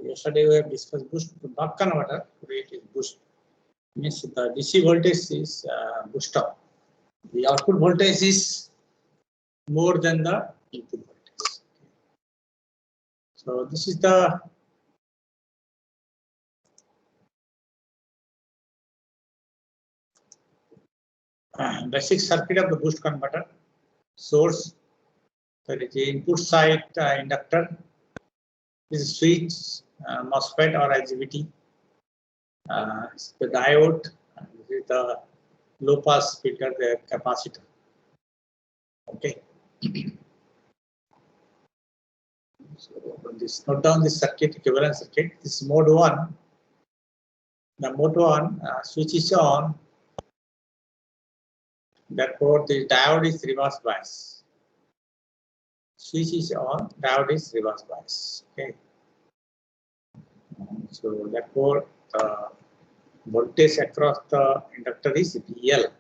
Yesterday we have discussed boost buck converter. Today it is boost. Means the DC voltage is boost up. The output voltage is more than the input voltage. So this is the basic circuit of the boost converter. Source, there is the input side inductor. This is switch, MOSFET or IGBT. The diode, this is the low pass filter, the capacitor. Okay. So this note down this circuit, equivalent circuit. This is mode 1. The mode 1 switch is on. Therefore, the diode is reverse bias. Switch is on, diode is reverse bias. Okay. So therefore, the voltage across the inductor is VL,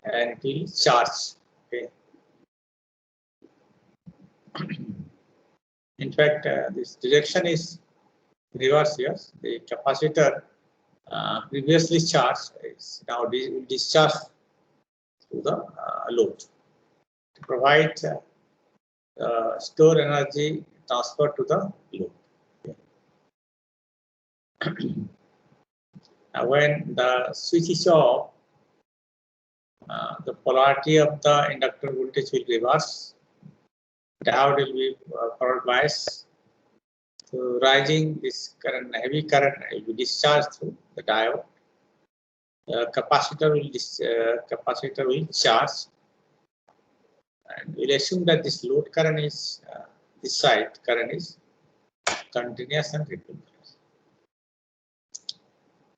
and it will charge. Okay. In fact, this direction is reverse here. The capacitor previously charged is now discharged to the load to provide store energy transfer to the load. Okay. When the switch is off, the polarity of the inductor voltage will reverse. Diode will be forward bias. So rising this current, heavy current will be discharged through the diode. The capacitor will charge, and we'll assume that this load current is this side current is continuous and repeating.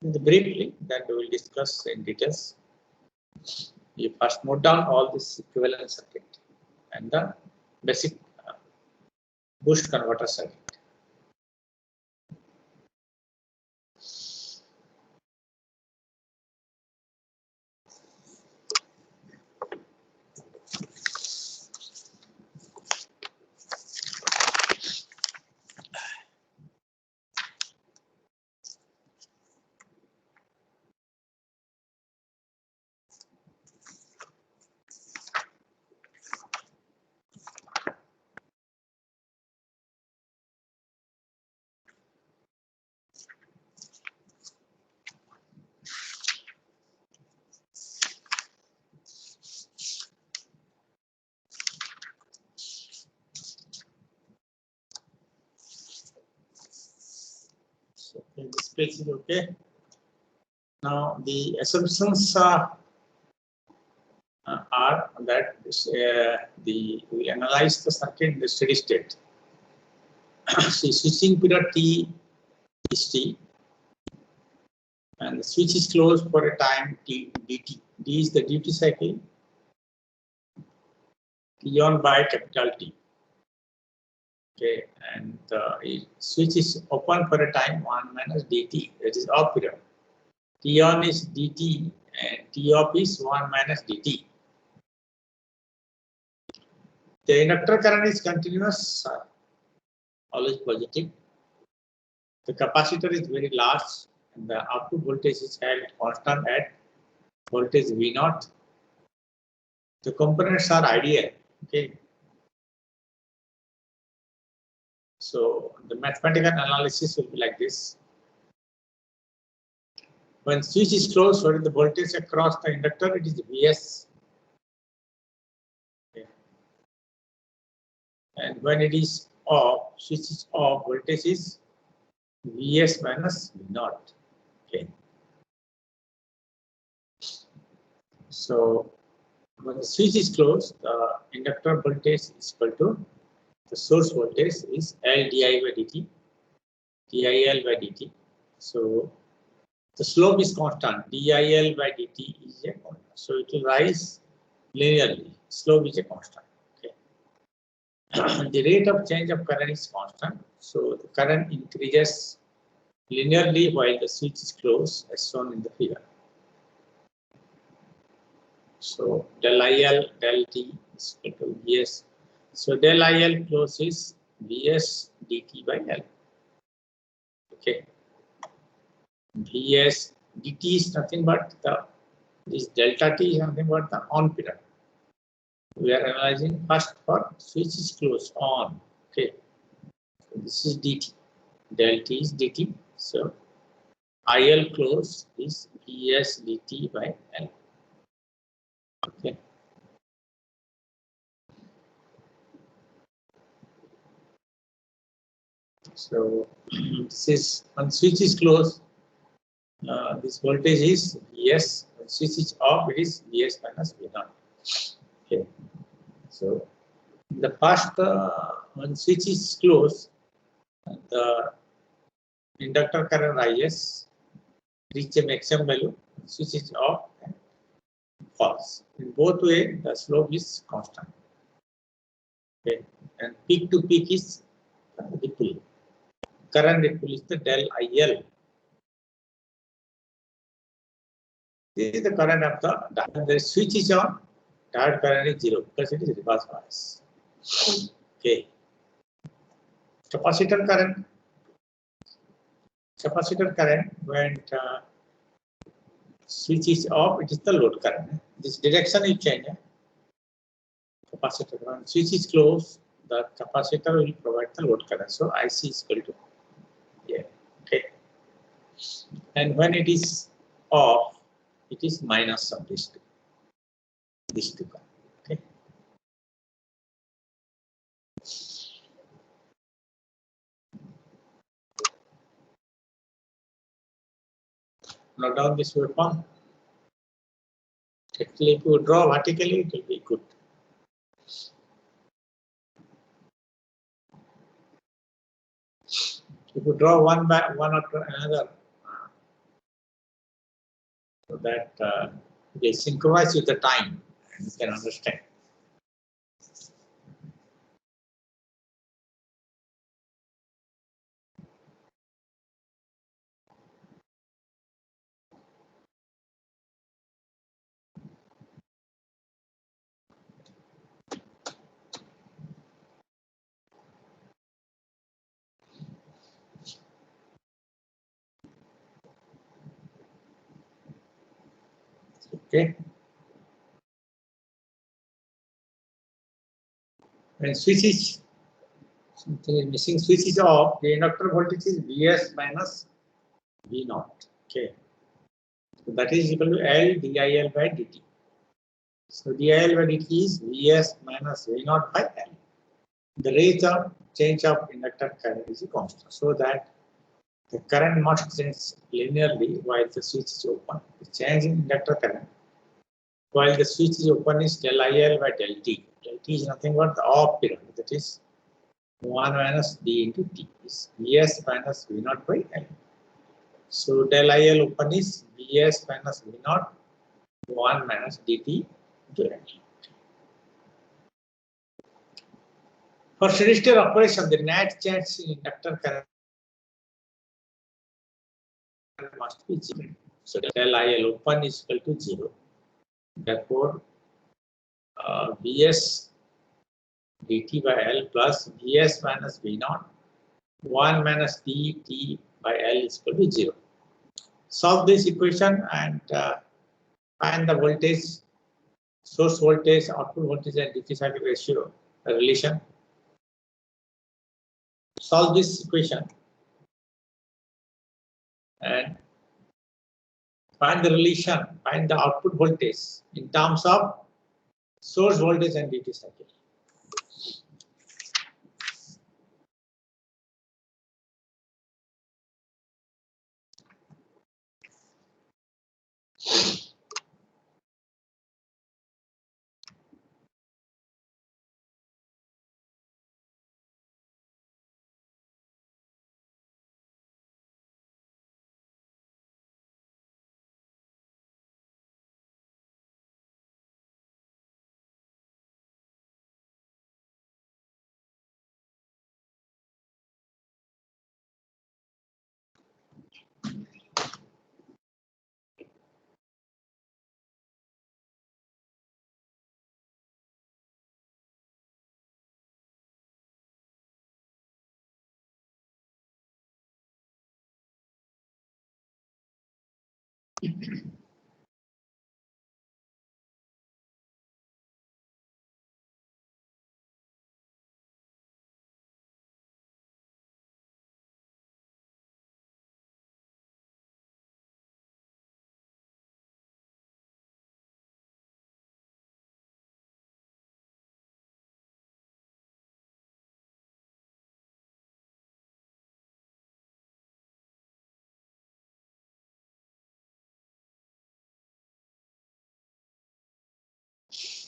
Briefly, that we will discuss in details. You first note down all this equivalent circuit and the basic boost converter circuit. Okay, this page is okay. Now the assumptions are that we analyze the circuit in the steady state. See, switching period T is T, and the switch is closed for a time T dt. D is the duty cycle. T on by capital T. Okay, and the switch is open for a time 1 minus dt, that is off period. T on is dt and T off is 1 minus dt. The inductor current is continuous, always positive. The capacitor is very large and the output voltage is held constant at voltage V0. The components are ideal. Okay. So the mathematical analysis will be like this. When switch is closed, what is the voltage across the inductor? It is Vs. Okay. And when it is off, switch is off, voltage is Vs minus V0. Okay. So when the switch is closed, the inductor voltage is equal to the source voltage is L di by dt, dIL by dt. So the slope is constant. dIL by dt is a constant. So it will rise linearly. Slope is a constant. Okay. The rate of change of current is constant. So the current increases linearly while the switch is closed, as shown in the figure. So del IL del T is equal to Vs. So del IL close is Vs dt by L. Okay. Vs dt is nothing but this delta t is nothing but the on period. We are analyzing first for switch is closed on. Okay. So this is dt. Del t is dt. So IL close is Vs dt by L. Okay. So this is when switch is closed, this voltage is Vs. When switch is off, it is Vs minus V0. Okay. So the first when switch is closed, the inductor current Is reach a maximum value. Switch is off and falls. In both ways, the slope is constant. Okay. And peak to peak is ripple. Current ripple is the del IL. This is the current of the diode. The switch is on, diode current is 0 because it is reverse bias. Okay. Capacitor current when switch is off, it is the load current. This direction is changed. Capacitor when switch is closed, the capacitor will provide the load current. So IC is equal to okay. And when it is off, it is minus of this two. Okay. Note down this waveform. Actually, if you draw vertically, it will be good. If you draw one after another, so that they synchronize with the time, and you can understand. Okay. When switch is something is missing, switch is off, the inductor voltage is Vs minus V0. Okay. So that is equal to L dIL by dt. So dIL by dt is Vs minus V0 by L. The rate of change of inductor current is constant, so that the current must change linearly while the switch is open. The change in inductor current while the switch is open is del IL by del T. Del T is nothing but the off period, that is 1 minus D into T is Vs minus V0 by L. So del IL open is Vs minus V0 1 minus dt into L. For steady state operation, the net change in inductor current must be 0. So del IL open is equal to 0. Therefore, Vs dt by L plus Vs minus V0 1 minus dt by L is equal to 0. Solve this equation and find the voltage, source voltage, output voltage, and duty cycle ratio relation. Solve this equation and find the relation, find the output voltage in terms of source voltage and duty cycle.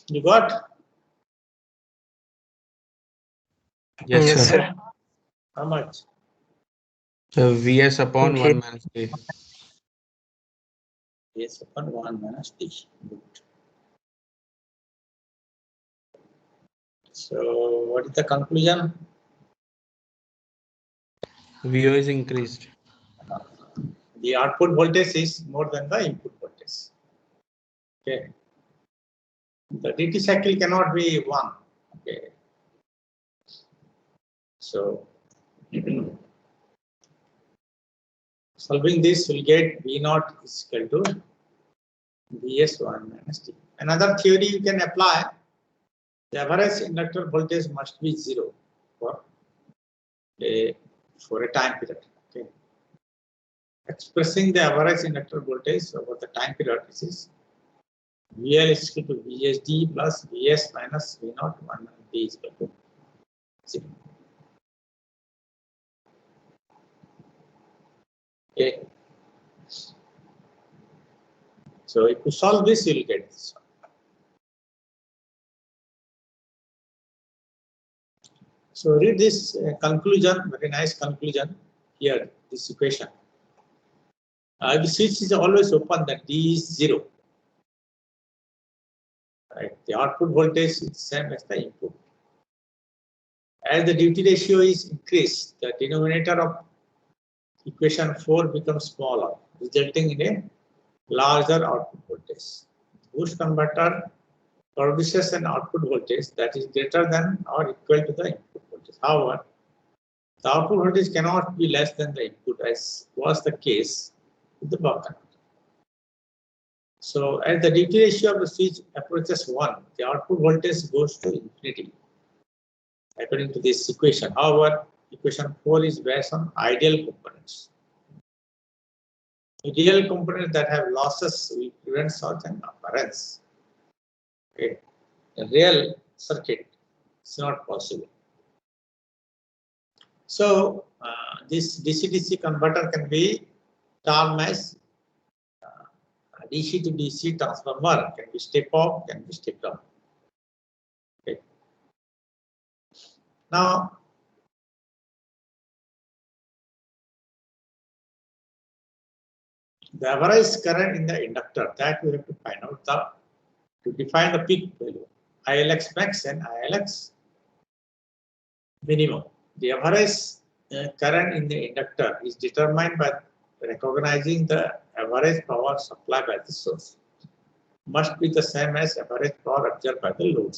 You got? Yes, sir. How much? Vs upon Okay. 1 minus t. Yes, upon 1 minus t. Good. So, what is the conclusion? VO is increased. The output voltage is more than the input voltage. Okay. The duty cycle cannot be 1. Okay. So, solving this will get V naught is equal to Vs1 minus T. Another theory you can apply, the average inductor voltage must be 0 for a time period. Okay. Expressing the average inductor voltage over the time period, this is VL is equal to VSD plus Vs minus V naught 1 minus D is equal to 0. Okay. So if you solve this, you will get this one. So read this conclusion, very nice conclusion here, this equation. The switch is always open, that D is 0. Right? The output voltage is the same as the input. As the duty ratio is increased, the denominator of equation 4 becomes smaller, resulting in a larger output voltage. Boost converter produces an output voltage that is greater than or equal to the input voltage. However, the output voltage cannot be less than the input, as was the case with the buck converter. So, as the duty ratio of the switch approaches 1, the output voltage goes to infinity, according to this equation. However, equation 4 is based on ideal components. Ideal components that have losses will prevent such an occurrence. Okay. A real circuit is not possible. So, this DC-DC converter can be termed as DC to DC transformer, can be step up, can be step down. Okay. Now, the average current in the inductor, that we have to find out to define the peak value, ILX max and ILX minimum. The average current in the inductor is determined by recognizing the average power supplied by the source. Must be the same as average power absorbed by the load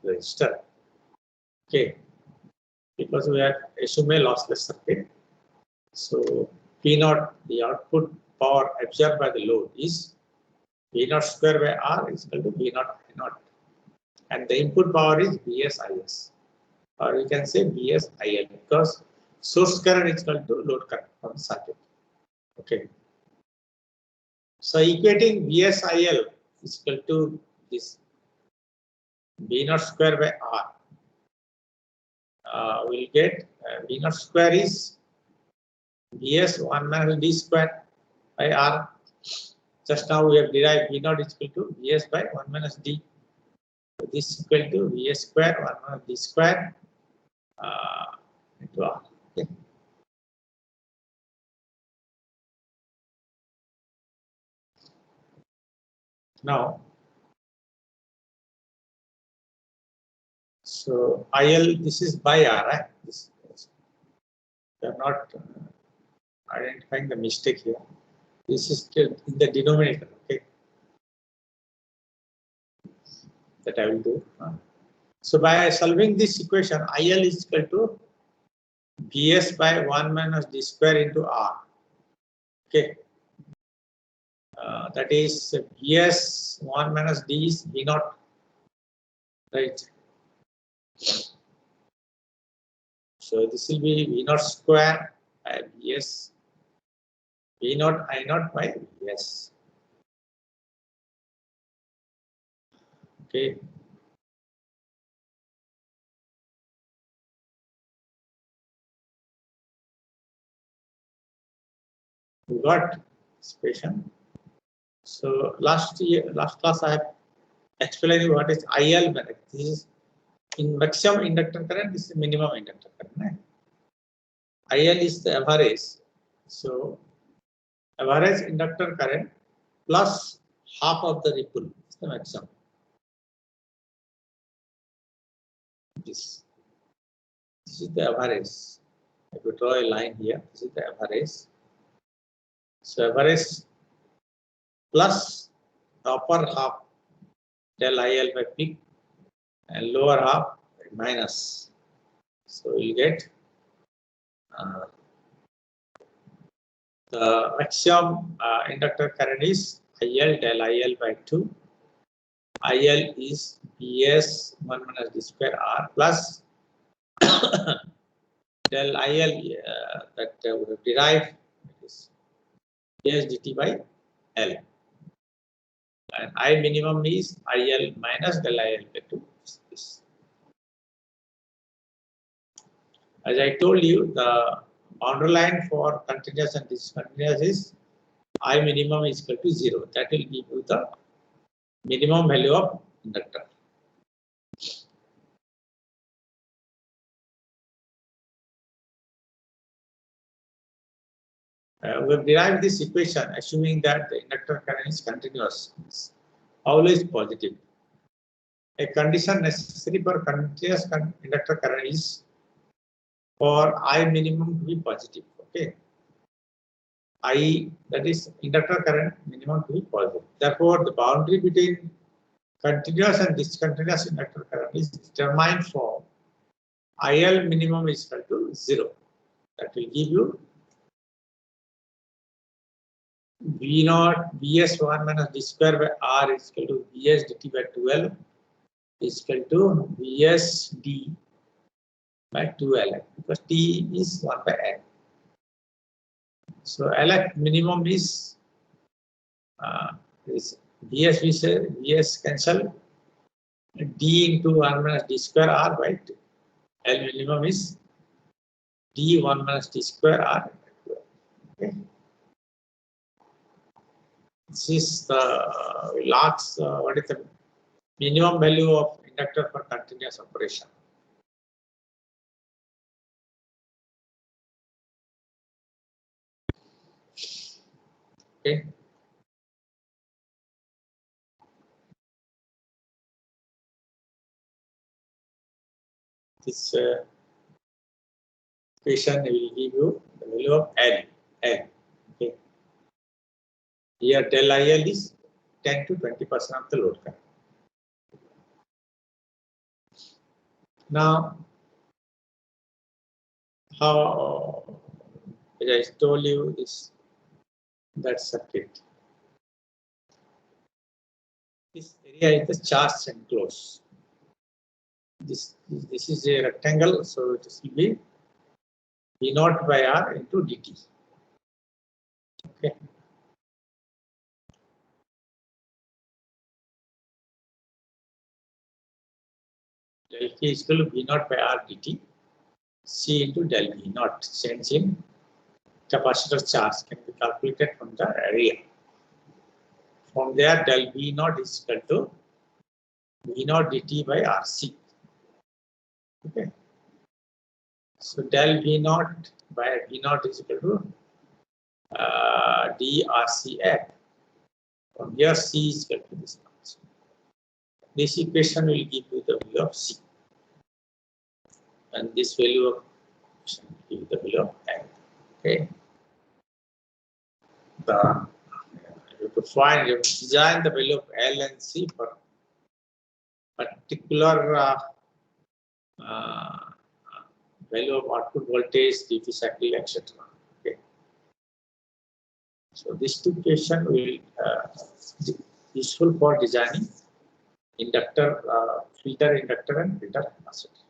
resistor. Okay, because we have assumed a lossless circuit. So P naught, the output power absorbed by the load, is V naught square by R is equal to V naught I naught, and the input power is VSIS, or we can say VSIL, because source current is equal to load current from the circuit. Okay. So equating VSIL is equal to this V naught square by R. We'll get V naught square is Vs 1 minus D square by R. Just now we have derived V naught is equal to Vs by 1 minus D. So this is equal to Vs square 1 minus D square into R. Okay. Now, so IL, this is by R, right? We are not identifying the mistake here. This is still in the denominator, okay? That I will do. So by solving this equation, IL is equal to Vs by 1 minus D square into R. Okay. that is Vs1 minus D is V naught, right? So this will be V naught square by Vs V naught I naught by Vs. Okay. We got expression. So last class I have explained what is IL. This is in maximum inductor current. This is minimum inductor current. IL is the average. So average inductor current plus half of the ripple is the maximum. This is the average. If you draw a line here, this is the average. So average plus the upper half del IL by peak and lower half minus. So we'll get the maximum inductor current is IL del IL by 2. IL is Bs 1 minus d square R plus del IL that would have derived is Bs dt by L. And I minimum is IL minus del IL by 2. As I told you, the boundary line for continuous and discontinuous is I minimum is equal to 0. That will give you the minimum value of inductor. We have derived this equation assuming that the inductor current is continuous, always positive. A condition necessary for continuous inductor current is for I minimum to be positive. Okay, I, that is inductor current minimum to be positive. Therefore, the boundary between continuous and discontinuous inductor current is determined for IL minimum is equal to 0. That will give you V naught Vs1 minus d square by R is equal to Vs dt by 12 is equal to Vs d by 2Lf because T is 1 by N. So Lf minimum is Vs, we say Vs cancel D into 1 minus d square R by 2. L minimum is D 1 minus d square R. Okay. This is the logs, what is the minimum value of inductor for continuous operation. Okay. This equation will give you the value of L. Okay. Here del IL is 10 to 20% of the load current. Now, how, as I told you, is that circuit. This area is the charged enclosed. This is a rectangle, so it will be V naught by R into dt. Okay. Del K is equal to V naught by R dt. C into del V naught, change in capacitor charge can be calculated from the area. From there, del V naught is equal to V naught dt by RC. Okay. So del V naught by V naught is equal to dRCF. From here, C is equal to this much. This equation will give you the value of C. And this value of give you the value of L. Okay. You have to find, you have to design the value of L and C for particular value of output voltage, duty cycle, etc. Okay. So these two questions will useful for designing inductor, filter inductor and filter capacitor.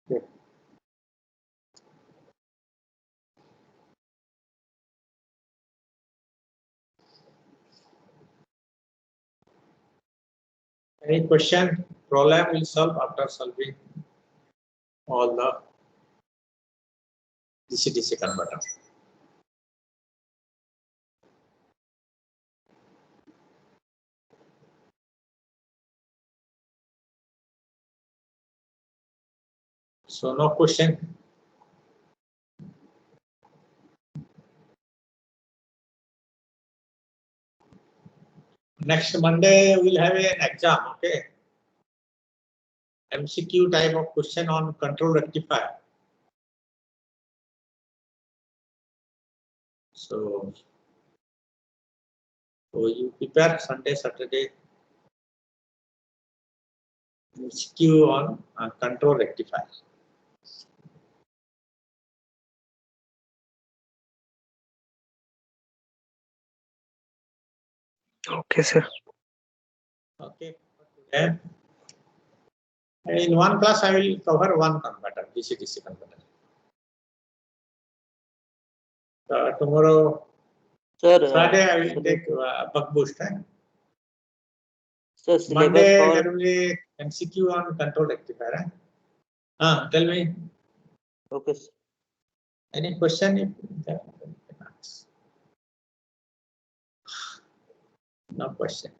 Okay. Any question? Problem will solve after solving all the DC-DC converter. So no question. Next Monday we'll have an exam, okay? MCQ type of question on control rectifier. So you prepare Sunday, Saturday MCQ on control rectifier. Okay, sir. Okay. Then in one class I will cover one converter, DC-DC converter. Tomorrow, Sir, Friday I will take buck boost. sir, syllabus Monday for there will be MCQ on control rectifier. Tell me. okay, sir. Any question? No question.